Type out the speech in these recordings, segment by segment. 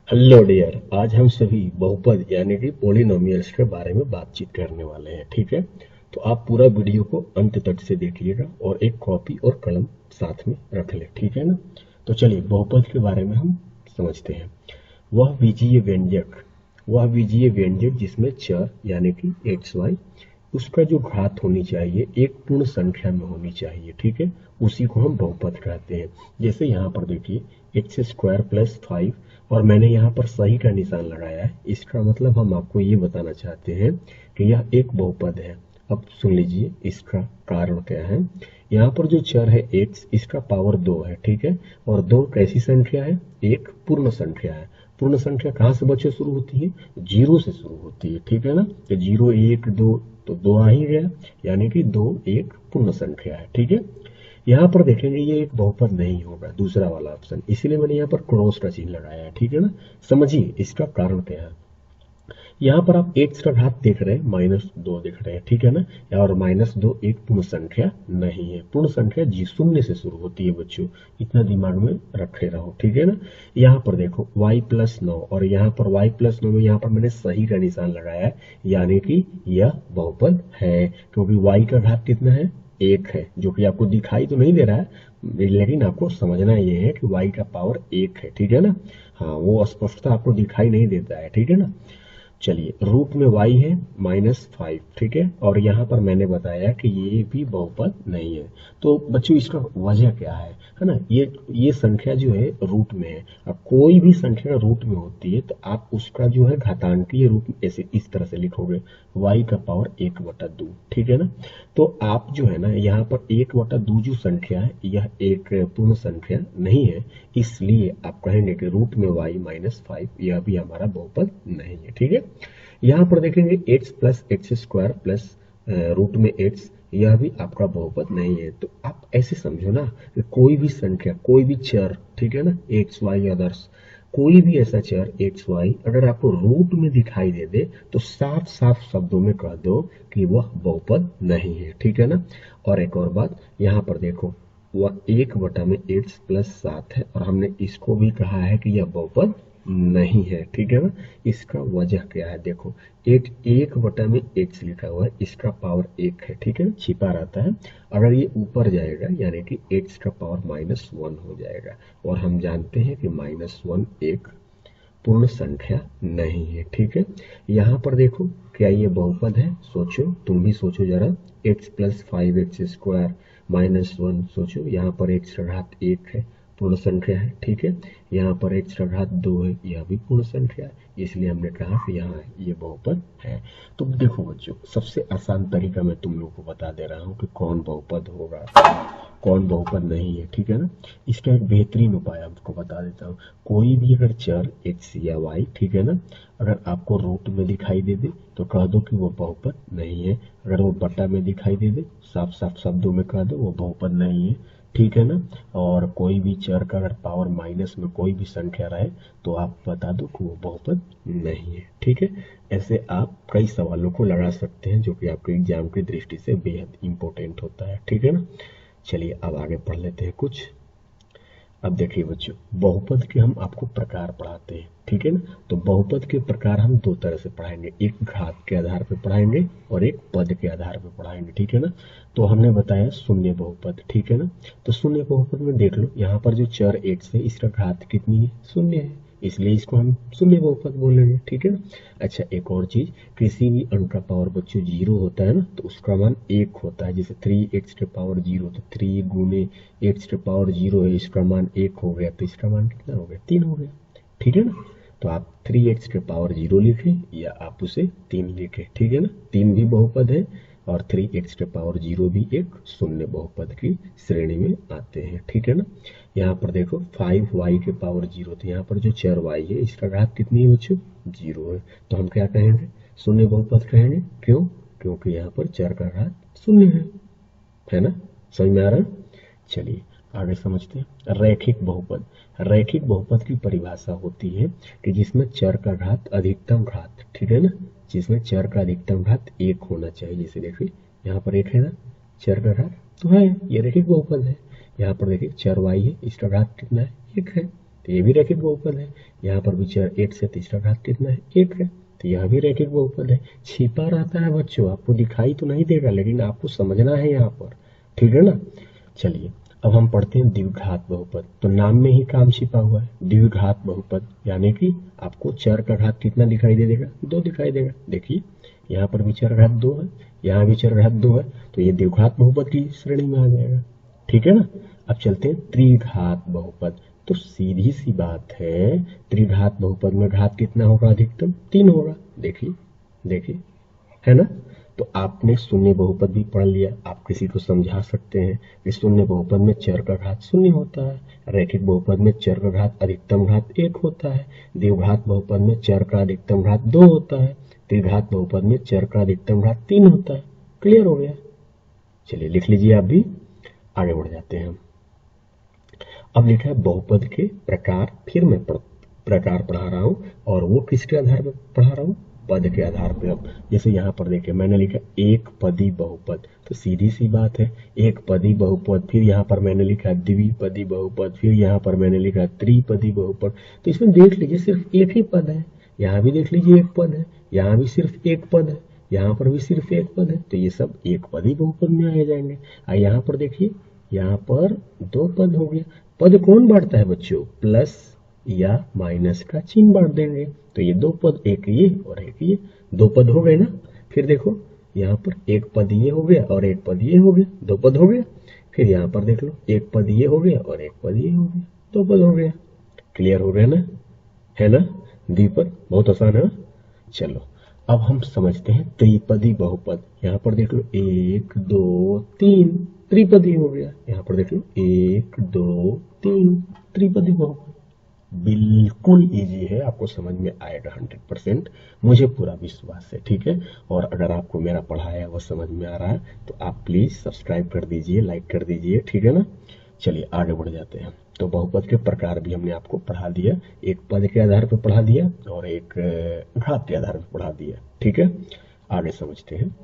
Hello dear, आज हम सभी बहुपद यानी कि पोलिनोमियल्स के बारे में बातचीत करने वाले हैं। ठीक है, तो आप पूरा वीडियो को अंत तक से देखिएगा और एक कॉपी और कलम साथ में रख ले। ठीक है ना? तो चलिए बहुपद के बारे में हम समझते हैं। वह बीजीय व्यंजक जिसमें चर यानी कि एक्स वाई, उसका जो घात होनी चाहिए एक पूर्ण संख्या में होनी चाहिए। ठीक है, उसी को हम बहुपद कहते हैं। जैसे यहाँ पर देखिए, एक्स स्क्वायर प्लस 5, और मैंने यहाँ पर सही का निशान लगाया है। इसका मतलब हम आपको ये बताना चाहते हैं कि यह एक बहुपद है। अब सुन लीजिए इसका कारण क्या है। यहाँ पर जो चर है एक्स, इसका पावर 2 है। ठीक है, और 2 कैसी संख्या है? एक पूर्ण संख्या है। पूर्ण संख्या कहाँ से बच्चों शुरू होती है? जीरो से शुरू होती है। ठीक है ना? तो जीरो एक दो, तो दो आ ही गया, यानी कि दो एक पूर्ण संख्या है। ठीक है, यहाँ पर देखेंगे ये एक बहुपद नहीं होगा, दूसरा वाला ऑप्शन, इसीलिए मैंने यहाँ पर क्रॉस का चिन्ह लगाया है। ठीक है ना? समझिए इसका कारण क्या है। यहाँ पर आप एक्स का घात देख रहे हैं, -2 देख रहे हैं। ठीक है ना? और -2 एक पूर्ण संख्या नहीं है। पूर्ण संख्या जी शून्य से शुरू होती है बच्चों, इतना दिमाग में रखे रहो। ठीक है ना? यहाँ पर देखो y+9, और यहाँ पर y+9 में यहाँ पर मैंने सही का निशान लगाया है, यानी कि यह बहुपद है, क्योंकि y का घात कितना है? एक है, जो कि आपको दिखाई तो नहीं दे रहा है, लेकिन आपको समझना ये है कि y का पावर एक है। ठीक है ना? हाँ, वो स्पष्टता आपको दिखाई नहीं देता है। ठीक है ना? चलिए, रूट में y है -5। ठीक है, और यहाँ पर मैंने बताया कि ये भी बहुपद नहीं है। तो बच्चों इसका वजह क्या है ना? ये संख्या जो है रूट में है। अब कोई भी संख्या रूट में होती है तो आप उसका जो है घातांकीय रूप ऐसे इस तरह से लिखोगे, y का पावर 1/2। ठीक है ना? तो आप जो है ना, यहाँ पर 1/2 जो संख्या है यह एक पूर्ण संख्या नहीं है, इसलिए आप कहेंगे कि रूट में y -5 यह भी हमारा बहुपद नहीं है। ठीक है, यहाँ पर देखेंगे x plus x square plus root में एक्स, यह भी आपका बहुपद नहीं है। तो आप ऐसे समझो ना कि कोई भी संख्या, कोई भी चर, ठीक है ना, एक्स वाई अदर्स, कोई भी ऐसा चर एक्स वाई अगर आपको रूट में दिखाई दे दे तो साफ साफ शब्दों में कह दो कि वह बहुपद नहीं है। ठीक है ना? और एक और बात, यहाँ पर देखो, वह 1/x+7 है, और हमने इसको भी कहा है कि यह बहुपद नहीं है। ठीक है ना? इसका वजह क्या है? देखो, 1/x लिखा हुआ है, इसका पावर 1 है। ठीक है ना? छिपा रहता है, अगर ये ऊपर जाएगा यानी कि x का पावर -1 हो जाएगा, और हम जानते हैं कि -1 एक पूर्ण संख्या नहीं है। ठीक है, यहाँ पर देखो, क्या ये बहुपद है? सोचो, तुम भी सोचो जरा। x+5x² -1, सोचो, यहाँ पर x का घात 1 है, पूर्ण संख्या है। ठीक है, यहाँ पर x का घात 2 है, यह भी पूर्ण संख्या है, इसलिए हमने कहा कि यहाँ ये बहुपद है। तो देखो बच्चों, सबसे आसान तरीका मैं तुम लोग को बता दे रहा हूँ कि कौन बहुपद होगा, कौन बहुपद नहीं है। ठीक है ना? इसका एक बेहतरीन उपाय आपको बता देता हूँ। कोई भी अगर चर एक्स या वाई, ठीक है ना, अगर आपको रूट में दिखाई दे दे तो कह दो कि वो बहुपद नहीं है। अगर वो बटा में दिखाई दे दे, साफ साफ शब्दों में कह दो वो बहुपद नहीं है। ठीक है ना? और कोई भी चर का अगर पावर माइनस में कोई भी संख्या रहे तो आप बता दो कि वो बहुपद नहीं है। ठीक है, ऐसे आप कई सवालों को लगा सकते हैं जो कि आपके एग्जाम की दृष्टि से बेहद इंपॉर्टेंट होता है। ठीक है ना? चलिए अब आगे पढ़ लेते हैं कुछ। अब देखिए बच्चों, बहुपद के हम आपको प्रकार पढ़ाते हैं। ठीक है ना? तो बहुपद के प्रकार हम दो तरह से पढ़ाएंगे, एक घात के आधार पर पढ़ाएंगे और एक पद के आधार पर पढ़ाएंगे। ठीक है ना? तो हमने बताया शून्य बहुपद। ठीक है ना? तो शून्य बहुपद में देख लो, यहाँ पर जो चर एक्स है इसका घात कितनी है? शून्य है, इसलिए इसको हम शून्य बहुपद बोलेंगे। ठीक है ना? अच्छा, एक और चीज, किसी भी अंक का पावर बच्चों 0 होता है ना, तो उसका मान 1 होता है। जैसे 3x⁻0, तो 3 गुने x⁻0 है, इसका मान 1 हो गया, तो इसका मान कितना हो गया? 3 हो गया। ठीक है ना? तो आप 3x⁻0 लिखें या आप उसे 3 लिखें। ठीक है ना? 3 भी बहुपद है और 3x⁻0 भी एक शून्य बहुपद की श्रेणी में आते हैं। ठीक है ना? यहाँ पर देखो 5y⁻0, तो यहाँ पर जो चर y है इसका घात कितनी है बच्चों? 0 है, तो हम क्या कहेंगे? शून्य बहुपद कहेंगे। क्यों? क्योंकि यहाँ पर चर का घात शून्य है ना? समझ में आ रहा है? चलिए आगे समझते हैं। रैखिक बहुपद। रैखिक बहुपद की परिभाषा होती है कि जिसमें चर का घात अधिकतम घात, ठीक है ना, जिसमें चर का अधिकतम घात 1 होना चाहिए। जैसे देखिए यहाँ पर 1 है ना, चर का घात तो है, ये रैखिक बहुपद है। यहाँ पर देखिए चर y है, इसका घात कितना है? 1 है, तो ये भी रैखिक बहुपद है। यहाँ पर भी चर 8 से तीसरा घात कितना है 1 है, तो यह भी रैखिक बहुपद है। छिपा रहता है बच्चों, आपको दिखाई तो नहीं देगा लेकिन आपको समझना है यहाँ पर, ठीक है ना। चलिए अब हम पढ़ते हैं द्विघात बहुपद। तो नाम में ही काम छिपा हुआ है, द्विघात बहुपद यानी कि आपको चर का घात कितना दिखाई दे देगा 2 दिखाई देगा। देखिए यहाँ पर भी चर घात 2 है, यहाँ भी चर घात 2 है, तो ये द्विघात बहुपद की श्रेणी में आ जाएगा, ठीक है ना। अब चलते हैं त्रिघात बहुपद। तो सीधी सी बात है, त्रिघात बहुपद में घात कितना होगा अधिकतम 3 होगा। देखिए देखिए, है ना। तो आपने शून्य बहुपद भी पढ़ लिया, आप किसी को समझा सकते हैं कि शून्य बहुपद में चर का घात 0 होता है, रैखिक बहुपद में चर का घात अधिकतम घात 1 होता है, द्विघात बहुपद में चर का अधिकतम घात 2 होता है, त्रिघात बहुपद में चर का अधिकतम घात 3 होता है। क्लियर हो गया। चलिए लिख लीजिए, आप भी आगे बढ़ जाते हैं। अब लिखा है बहुपद के प्रकार। फिर मैं प्रकार पढ़ा रहा हूँ और वो किसके आधार पर पढ़ा रहा हूँ, पद के आधार पर। अब जैसे यहाँ पर देखिए मैंने लिखा एक पदी बहुपद, तो सीधी सी बात है एक पदी बहुपद। फिर यहाँ पर मैंने लिखा द्विपदी बहुपद, फिर यहाँ पर मैंने लिखा त्रिपदी बहुपद। तो इसमें देख लीजिए सिर्फ एक ही पद है, यहाँ भी देख लीजिए एक पद है, यहाँ भी सिर्फ एक पद है, यहाँ पर भी सिर्फ एक पद है, तो ये सब एक पदी बहुपद में आ जाएंगे। और यहाँ पर देखिए यहाँ पर 2 पद हो गया। पद कौन बांटता है बच्चों, प्लस या माइनस का चिन्ह बांट देंगे, तो ये 2 पद, एक ये और एक ये, 2 पद हो गए ना। फिर देखो यहाँ पर एक पद ये हो गया और एक पद ये हो गया, 2 पद हो गया। फिर यहाँ पर देख लो एक पद ये हो गया और एक पद ये हो गया, 2 पद हो गया। क्लियर हो गया ना, है ना। द्विपद बहुत आसान है। चलो अब हम समझते हैं त्रिपदी बहुपद। यहाँ पर देख लो 1 2 3 त्रिपदी हो गया। यहाँ पर देख लो 1 2 3 त्रिपदी बहुपद। बिल्कुल इजी है, आपको समझ में आएगा 100%, मुझे पूरा विश्वास है, ठीक है। और अगर आपको मेरा पढ़ाया वो समझ में आ रहा है तो आप प्लीज सब्सक्राइब कर दीजिए, लाइक कर दीजिए, ठीक है ना। चलिए आगे बढ़ जाते हैं। तो बहुपद के प्रकार भी हमने आपको पढ़ा दिया, एक पद के आधार पर पढ़ा दिया और एक घात के आधार पर पढ़ा दिया, ठीक है। आगे समझते हैं।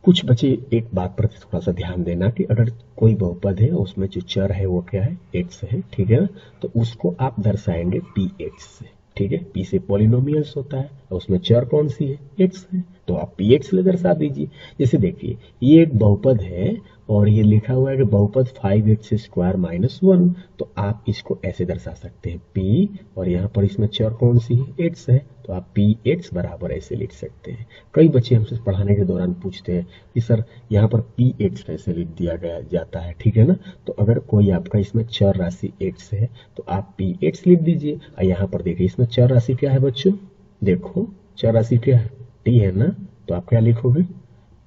कुछ बच्चे एक बात पर थोड़ा सा ध्यान देना कि अगर कोई बहुपद है उसमें जो चर है वो क्या है एक्स है, ठीक है ना। तो उसको आप दर्शाएंगे पी एक्स से, ठीक है। पी से पॉलिनोमियल्स होता है और उसमें चर कौन सी है एक्स है, तो आप पी एक्स ले दर्शा दीजिए। जैसे देखिए ये एक बहुपद है और ये लिखा हुआ है कि बहुपद 5x स्क्वायर माइनस 1, तो आप इसको ऐसे दर्शा सकते हैं p और यहाँ पर इसमें चर कौन सी है x है, तो आप पी एक्स बराबर ऐसे लिख सकते हैं। कई बच्चे हमसे पढ़ाने के दौरान पूछते हैं कि सर यहाँ पर पी एक्स कैसे लिख दिया गया जाता है, ठीक है ना। तो अगर कोई आपका इसमें चर राशि x है तो आप पी एक्स लिख दीजिए। और यहाँ पर देखिए इसमें चर राशि क्या है बच्चों, देखो चर राशि क्या है t है ना, तो आप क्या लिखोगे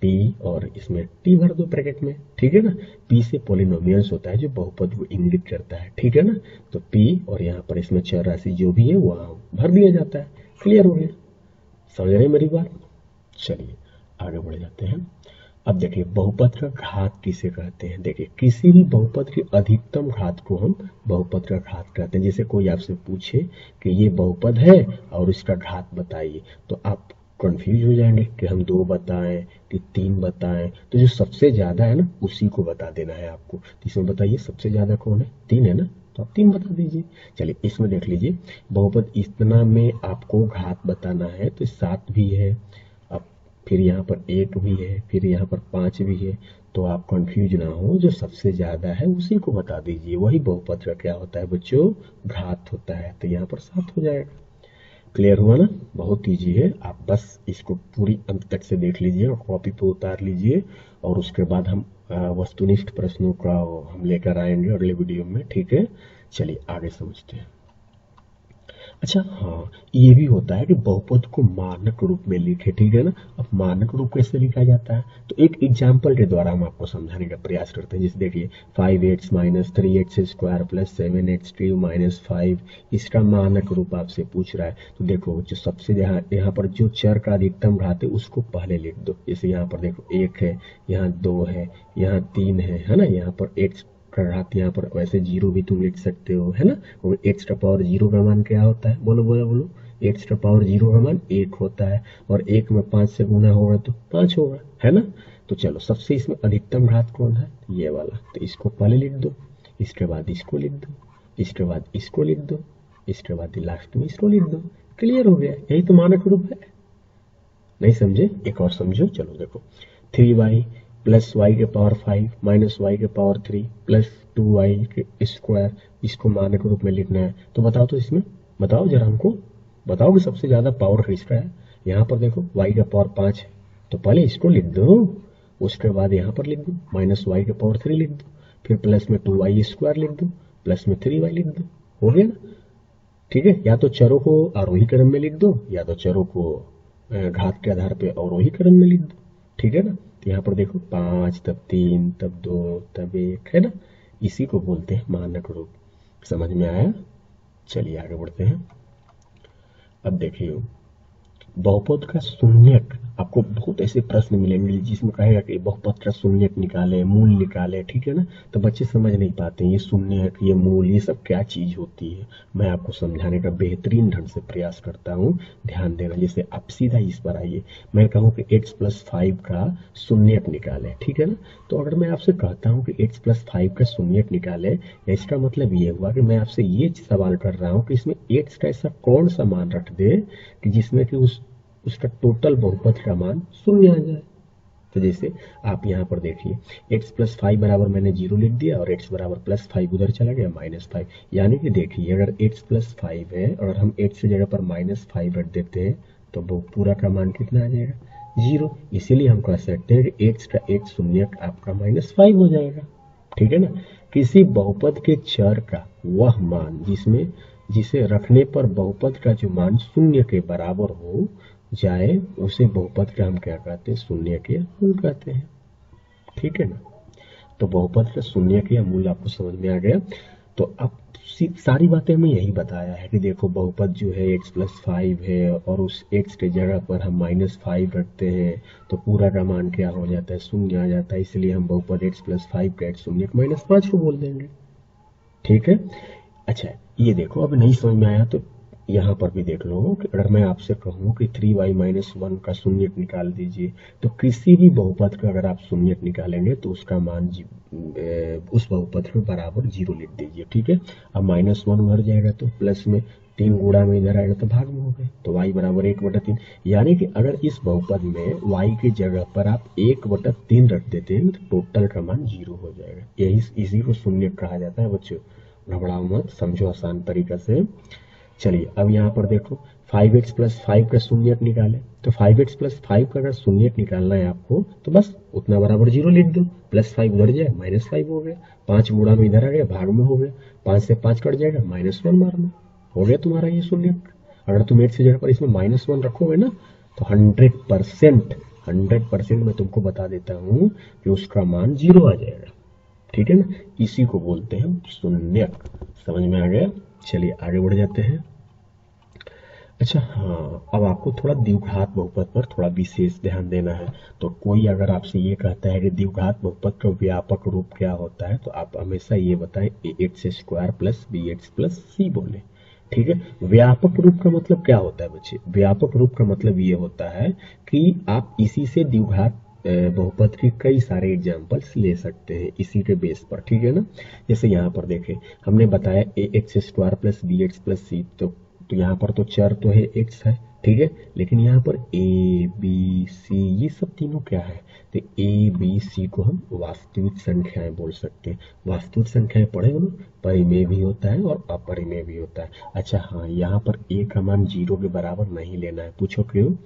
p और इसमें t भर दो ब्रैकेट में, ठीक है ना। p से पॉलिनोमियल्स होता है जो बहुपद को इंगित करता है, ठीक है ना। तो p और यहाँ पर इसमें चर राशि जो भी है वहां भर दिया जाता है। क्लियर हो गया, समझ रहे हैं मेरी बात। चलिए आगे बढ़ जाते हैं। अब देखिए बहुपद का घात किसे कहते हैं। देखिए किसी भी बहुपद के अधिकतम घात को हम बहुपद का घात कहते हैं। जैसे कोई आपसे पूछे कि ये बहुपद है और इसका घात बताइए, तो आप कंफ्यूज हो जाएंगे कि हम 2 बताएं कि 3 बताएं। तो जो सबसे ज्यादा है ना उसी को बता देना है आपको। तो इसमें बताइए सबसे ज्यादा कौन है, 3 है ना, तो आप 3 बता दीजिए। चलिए इसमें देख लीजिए बहुपद इतना में आपको घात बताना है तो 7 भी है, अब फिर यहाँ पर 1 भी है, फिर यहाँ पर 5 भी है। तो आप कंफ्यूज ना हो, जो सबसे ज्यादा है उसी को बता दीजिए, वही बहुपद का क्या होता है बच्चों, घात होता है। तो यहाँ पर 7 हो जाएगा। क्लियर हुआ ना, बहुत ईजी है। आप बस इसको पूरी अंत तक से देख लीजिए और कॉपी पे उतार लीजिए और उसके बाद हम वस्तुनिष्ठ प्रश्नों का हम लेकर आएंगे अगले वीडियो में, ठीक है। चलिए आगे समझते हैं। अच्छा हाँ, ये भी होता है कि बहुपद को मानक रूप में लिखे, ठीक है ना। अब मानक रूप कैसे लिखा जाता है, तो एक एग्जाम्पल के द्वारा हम आपको समझाने का प्रयास करते हैं। जैसे देखिए 5x minus 3x square plus 7x³ minus 5, इसका मानक रूप आपसे पूछ रहा है। तो देखो जो सबसे यहाँ पर जो चर का अधिकतम घात है उसको पहले लिख दो। जैसे यहाँ पर देखो 1 है, यहाँ 2 है, यहाँ 3 है ना। यहाँ पर x का घात यहाँ पर वैसे 0 भी तुम लिख सकते हो, है ना। और x का पावर 0 का मान क्या होता है, बोलो बोलो बोलो, x का पावर 0 का मान 1 होता है और 1 में 5 से गुना होगा तो 5 होगा, है ना। तो चलो सबसे इसमें अधिकतम घात कौन है, ये वाला, तो इसको पहले लिख दो, इसके बाद इसको लिख दो इसके बाद इसको लिख दो, इसके बाद लास्ट में इसको लिख दो, क्लियर हो गया। यही तो मानक रूप है। नहीं समझे? एक और समझो। चलो देखो, 3y प्लस वाई के पावर 5 माइनस वाई के पावर 3 प्लस 2y के स्क्वायर, इसको मानक रूप में लिखना है। तो बताओ, तो इसमें बताओ जरा हमको, बताओ कि सबसे ज्यादा पावर किसका है। यहाँ पर देखो y का पावर 5 है, तो पहले इसको लिख दो, उसके बाद यहाँ पर लिख दो माइनस वाई के पावर 3 लिख दो, फिर प्लस में 2y स्क्वायर लिख दो, प्लस में 3y लिख दो। हो गया ना? ठीक है। या तो चरों को आरोही क्रम में लिख दो, या तो चरों को घात के आधार पे अवरोही क्रम में लिख दो। ठीक है ना? तो यहाँ पर देखो 5 तब 3 तब 2 तब 1 है ना, इसी को बोलते हैं मानक रूप। समझ में आया? चलिए आगे बढ़ते हैं। अब देखिए, बहुपद का शून्यक, आपको बहुत ऐसे प्रश्न मिलेंगे जिसमें कहेगा कि बहुपद का शून्यक निकाले, मूल निकाले। ठीक है ना? तो बच्चे समझ नहीं पाते हैं ये शून्यक, ये मूल, ये सब क्या चीज होती है। मैं आपको समझाने का बेहतरीन ढंग से प्रयास करता हूँ, ध्यान देना। जैसे आप सीधा इस पर आइए, मैं कहूँ कि x+5 का शून्यक निकाले। ठीक है ना? तो अगर मैं आपसे कहता हूँ कि x+5 का शून्यक निकाले, इसका मतलब ये हुआ कि मैं आपसे ये सवाल कर रहा हूँ कि इसमें x का ऐसा कौन सा मान रख दे कि जिसमें कि उसका टोटल बहुपद का मान शून्य आ जाए। तो जैसे आप यहाँ पर देखिए, x+5 बराबर मैंने 0 लिख दिया और x बराबर +5 उधर चला गया -5। यानी कि देखिए, अगर x+5 है और हम x की जगह पर -5 रख देते हैं तो पूरा का मान कितना आ जाएगा? 0। इसीलिए हम कह सकते हैं कि x का एक शून्यक आपका -5 हो जाएगा। ठीक है ना? किसी बहुपद के चर का वह मान जिसे रखने पर बहुपद का जो मान शून्य के बराबर हो जाए, उसे बहुपद का हम क्या कहते हैं? शून्य के मूल कहते हैं। ठीक है ना? तो बहुपद का शून्य के मूल आपको समझ में आ गया। तो अब सारी बातें हमें यही बताया है कि देखो, बहुपद जो है x+5 है और उस x के जगह पर हम -5 रखते हैं तो पूरा का मान क्या हो जाता है? शून्य आ जाता है। इसलिए हम बहुपद x+5 का एक शून्य -5 को बोल देंगे। ठीक है? अच्छा, ये देखो, अब नहीं समझ में आया तो यहाँ पर भी देख लो कि अगर मैं आपसे कहूँ कि 3y-1 का शून्यक निकाल दीजिए, तो किसी भी बहुपद का अगर आप शून्यक निकालेंगे तो उसका मान उस बहुपद के बराबर 0 लिख दीजिए। ठीक है? अब -1 उधर जाएगा तो प्लस में 3 गुणा में इधर आएगा तो भाग में हो गए, तो y बराबर 1/3। यानी कि अगर इस बहुपद में y की जगह पर आप 1/3 रख देते हैं तो टोटल का मान 0 हो जाएगा। यही इसी को शून्यक कहा जाता है बच्चों। घबराओ मत, समझो आसान तरीका से। चलिए अब यहाँ पर देखो, 5x+5 का शून्यक निकाले, तो 5x+5 का अगर शून्यक निकालना है आपको तो बस उतना बराबर 0 लिख दो, +5 उधर जाए -5 हो गया, 5 गुणा में इधर आ गया, भाग में हो गया, 5 से 5 कट जाएगा, -1 बार में हो गया तुम्हारा ये शून्यक। अगर तुम x की जगह पर इसमें -1 रखोगे ना तो 100% मैं तुमको बता देता हूँ कि उसका मान 0 आ जाएगा। ठीक है ना? इसी को बोलते हैं शून्यक। समझ में आ गया? चलिए आगे बढ़ जाते हैं। अच्छा हाँ, अब आपको थोड़ा द्विघात बहुपद पर थोड़ा विशेष ध्यान देना है। तो कोई अगर आपसे ये कहता है कि द्विघात बहुपद का व्यापक रूप क्या होता है, तो आप हमेशा ये बताएं ax² + bx + c बोले। ठीक है? व्यापक रूप का मतलब क्या होता है बच्चे? व्यापक रूप का मतलब ये होता है कि आप इसी से द्विघात बहुपद के कई सारे एग्जाम्पल्स ले सकते हैं इसी के बेस पर। ठीक है ना? जैसे यहाँ पर देखें, हमने बताया ax² + bx + c, तो यहाँ पर तो चर तो है x है। ठीक है? लेकिन यहाँ पर a b c ये सब तीनों क्या है? तो a b c को हम वास्तविक संख्याएं बोल सकते हैं। वास्तविक संख्याएं पढ़े हो ना, परिमेय भी होता है और अपरिमेय भी होता है। अच्छा हाँ, यहाँ पर a का मान 0 के बराबर नहीं लेना है। पूछो क्यों?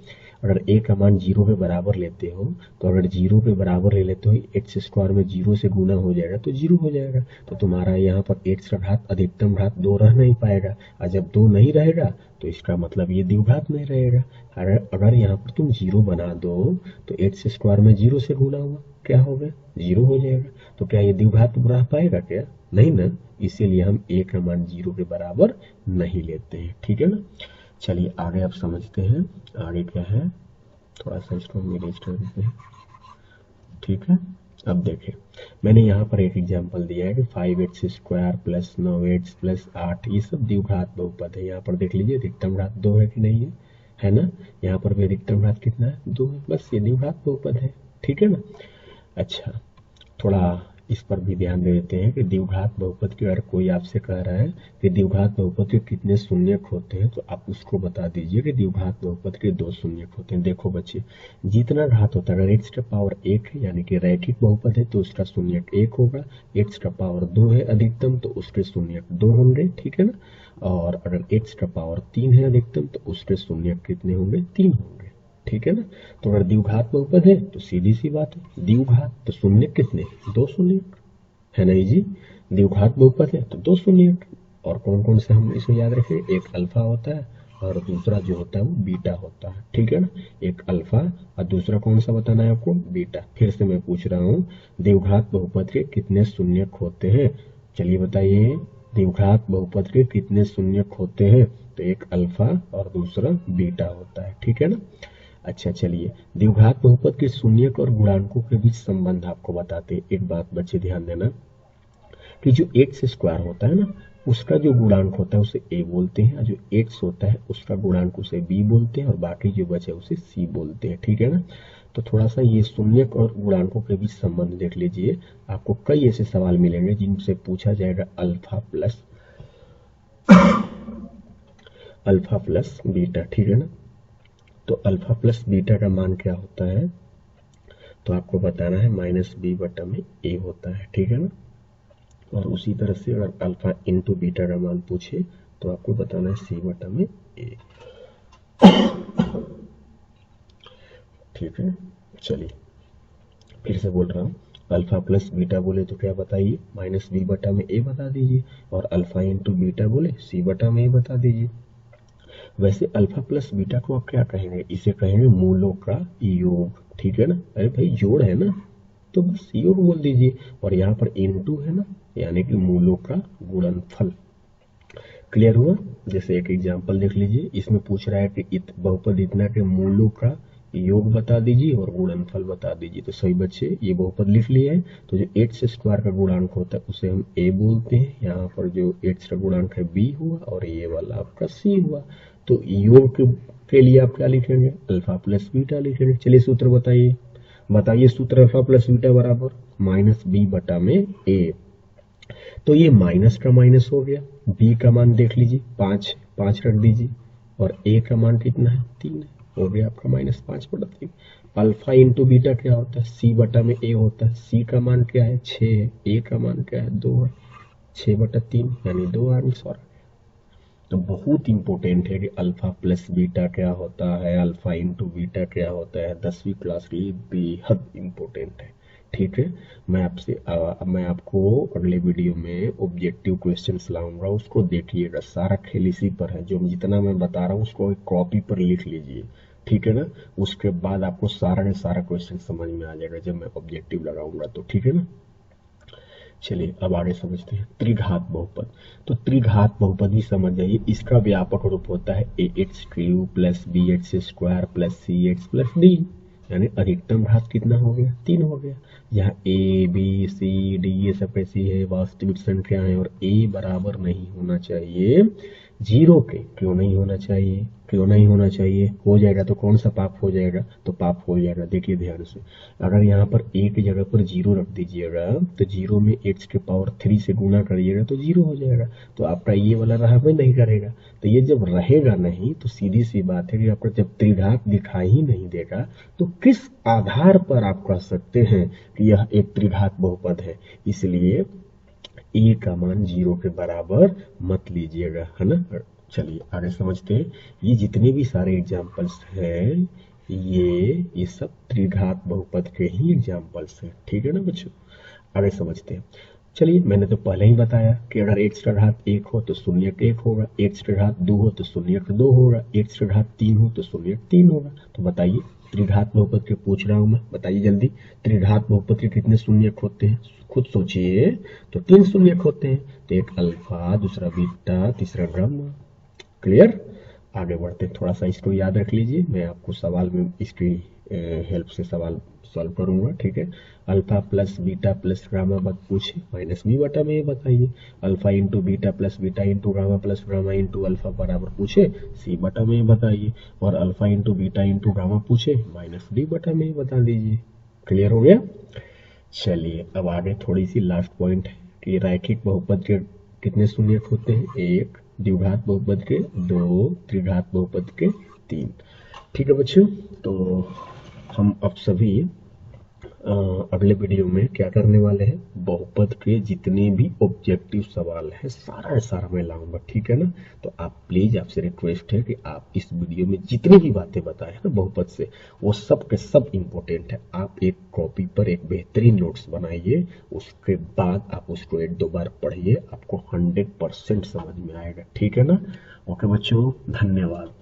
अगर a का मान 0 के बराबर लेते हो तो अगर 0 के बराबर ले लेते हो, x² में 0 से गुना हो जाएगा तो 0 हो जाएगा। तो तुम्हारा यहाँ पर x का घात अधिकतम घात 2 रह नहीं पाएगा, और जब 2 नहीं रहेगा तो इसका मतलब ये द्विघात नहीं रहेगा। अगर यहाँ पर तुम 0 बना दो तो x² में 0 से गुना हुआ क्या होगा? 0 हो जाएगा। तो क्या ये द्विघात रह पाएगा क्या? नहीं ना। इसीलिए हम a का मान 0 के बराबर नहीं लेते हैं। ठीक है ना? चलिए आगे आप समझते हैं। आगे क्या है, थोड़ा सा इसको हम इरेज कर देते हैं। ठीक है? अब देखें, मैंने यहाँ पर एक एग्जांपल दिया है कि 5x² + 9x + 8 ये सब द्विघात बहुपद है। यहाँ पर देख लीजिए, अधिकतम घात 2 है कि नहीं है? है ना? यहाँ पर भी अधिकतम घात कितना है? 2 है। बस ये द्विघात बहुपद है। ठीक है ना? अच्छा, थोड़ा इस पर भी ध्यान दे देते हैं कि द्विघात बहुपद की अगर कोई आपसे कह रहा है कि द्विघात बहुपद के कितने शून्यक होते हैं तो आप उसको बता दीजिए कि द्विघात बहुपद के 2 शून्यक होते हैं। देखो बच्चे, जितना घात होता है, अगर एक्स का पावर 1 है यानी कि रैखिक बहुपद है तो उसका शून्यक 1 होगा। एक्स का पावर 2 है अधिकतम तो उसके शून्यक 2 होंगे, ठीक है ना। और अगर एक्स का पावर 3 है अधिकतम तो उसके शून्यक कितने होंगे? 3 होंगे, ठीक है ना। तो अगर द्विघात बहुपद है तो सीधी सी बात है, द्विघात तो शून्य कितने? 2 शून्यक, है नहीं जी। द्विघात बहुपद है तो 2 शून्यक। और कौन कौन से हम इसको याद रखें? एक अल्फा होता है और दूसरा जो होता है वो बीटा होता है, ठीक है ना। एक अल्फा और दूसरा कौन सा बताना है आपको? बीटा। फिर से मैं पूछ रहा हूँ, द्विघात बहुपद के कितने शून्यक होते हैं? चलिए बताइए, द्विघात बहुपद के कितने शून्यक होते हैं? तो एक अल्फा और दूसरा बीटा होता है, ठीक है ना। अच्छा चलिए, द्विघात बहुपद के शून्यक और गुणांकों के बीच संबंध आपको बताते हैं। एक बात बच्चे ध्यान देना कि जो एक्स स्क्वायर होता है ना, उसका जो गुणांक होता है उसे ए बोलते हैं, और जो एक्स होता है उसका गुणांक उसे बी बोलते हैं, और बाकी जो बचे उसे सी बोलते हैं, ठीक है ना। तो थोड़ा सा ये शून्यक और गुणांकों के बीच संबंध देख लीजिए। आपको कई ऐसे सवाल मिलेंगे जिनसे पूछा जाएगा अल्फा प्लस बीटा, ठीक है ना। तो अल्फा प्लस बीटा का मान क्या होता है? तो आपको बताना है -b/a होता है, ठीक है ना। और उसी तरह से अगर अल्फा इंटू बीटा का मान पूछे तो आपको बताना है c/a, ठीक है। चलिए फिर से बोल रहा हूँ, अल्फा प्लस बीटा बोले तो क्या बताइए? -b/a बता दीजिए, और अल्फा इंटू बीटा बोले c/a बता दीजिए। वैसे अल्फा प्लस बीटा को आप क्या कहेंगे? इसे कहेंगे मूलों का योग, ठीक है ना। अरे भाई जोड़ है ना, तो बस योग बोल दीजिए। और यहाँ पर इनटू है ना, यानी कि मूलों का गुणनफल। क्लियर हुआ? जैसे एक एग्जांपल देख लीजिए, इसमें पूछ रहा है कि बहुपद इतना के मूलों का योग बता दीजिए और गुणनफल बता दीजिए। तो सही बच्चे, ये बहुपद लिख लिए है। तो जो एक्स स्क्वायर का गुणांक होता है उसे हम ए बोलते हैं, यहाँ पर जो एक्स का गुणांक है बी हुआ, और ये वाला आपका सी हुआ। तो योग के लिए आप क्या लिखेंगे? अल्फा प्लस बीटा लिखेंगे। चलिए सूत्र बताइए सूत्र अल्फा प्लस बीटा बराबर -b/a। तो ये माइनस का माइनस हो गया, b का मान देख लीजिए 5 रख दीजिए, और a का मान कितना है? 3 है, हो गया आपका -5/3। अल्फा इंटू बीटा क्या होता है? c/a होता है। c का मान क्या है? 6 है। a का मान क्या है? 2 है। 6/3 यानी 2 आंसर। तो बहुत इंपॉर्टेंट है कि अल्फा प्लस बीटा क्या होता है, अल्फा इंटू बीटा क्या होता है, 10वीं क्लास के लिए बेहद इंपॉर्टेंट है, ठीक है। मैं आपको अगले वीडियो में ऑब्जेक्टिव क्वेश्चंस लाऊंगा, उसको देखिएगा। सारा खेल इसी पर है, जो जितना मैं बता रहा हूँ उसको एक कॉपी पर लिख लीजिए, ठीक है ना। उसके बाद आपको सारा का सारा क्वेश्चन समझ में आ जाएगा जब मैं ऑब्जेक्टिव लगाऊंगा, तो ठीक है ना। चलिए अब आगे समझते हैं त्रिघात बहुपद। तो त्रिघात बहुपद भी समझ जाइए, इसका व्यापक रूप होता है ax³ plus bx² plus cx plus d, यानी अधिकतम घात कितना हो गया? 3 हो गया। यहाँ a b c d ये सब कैसी है? वास्तविक संख्या है, और a बराबर नहीं होना चाहिए 0 के। क्यों नहीं होना चाहिए? क्यों नहीं होना चाहिए? हो जाएगा तो कौन सा पाप हो जाएगा? तो पाप हो जाएगा। देखिए ध्यान से, अगर यहाँ पर a की जगह पर 0 रख दीजिएगा तो 0 में x के पावर 3 से गुना करिएगा तो 0 हो जाएगा। तो आपका ये वाला रहबे नहीं करेगा। तो ये जब रहेगा नहीं तो सीधी सी बात है कि आपका जब त्रिघात दिखाई ही नहीं देगा तो किस आधार पर आप कह सकते हैं कि यह एक त्रिघात बहुपद है? इसलिए ए का मान 0 के बराबर मत लीजिएगा, है ना। चलिए आगे समझते हैं। ये जितने भी सारे एग्जाम्पल्स हैं ये सब त्रिघात बहुपद के ही एग्जाम्पल्स हैं, ठीक है ना बच्चों। आगे समझते हैं। चलिए मैंने तो पहले ही बताया कि अगर एक्स का घात 1 हो तो शून्यक 1 होगा, एक्स का घात 2 हो तो शून्यक 2 होगा, एक्स का घात 3 हो तो शून्यक 3 होगा। तो बताइए त्रिघात बहुपद के पूछ रहा हूं मैं, बताइए जल्दी, त्रिघात बहुपद के कितने शून्यक होते हैं? खुद सोचिए। तो 3 शून्यक होते हैं, तो एक अल्फा, दूसरा बीटा, तीसरा गामा। क्लियर? आगे बढ़ते थोड़ा सा इसको याद रख लीजिए, मैं आपको सवाल में इसकी हेल्प से सवाल सॉल्व करूंगा, ठीक है। Alpha plus beta plus gamma मत पूछे, -b/a बताइए। Alpha into beta plus beta into gamma plus gamma into alpha बराबर पूछे c/a बताइए, और alpha into beta into gamma पूछे -d/a बता दीजिए। क्लियर हो गया? चलिए अब आगे थोड़ी सी लास्ट पॉइंट है कि रैखिक बहुपद के कितने शून्यक होते हैं, एक, द्विघात बहुपद के दो, त्रिघात बहुपद के तीन। ठीक है बच्चों, तो हम अब सभी अगले वीडियो में क्या करने वाले हैं, बहुपद के जितने भी ऑब्जेक्टिव सवाल है सारा सारा मैं लाऊंगा, ठीक है ना। तो आप प्लीज, आपसे रिक्वेस्ट है कि आप इस वीडियो में जितनी भी बातें बताए हैं ना बहुपद से, वो सब के सब इम्पोर्टेंट है। आप एक कॉपी पर एक बेहतरीन नोट्स बनाइए, उसके बाद आप उसको एक दो बार पढ़िए, आपको 100% समझ में आएगा, ठीक है ना। ओके बच्चों, धन्यवाद।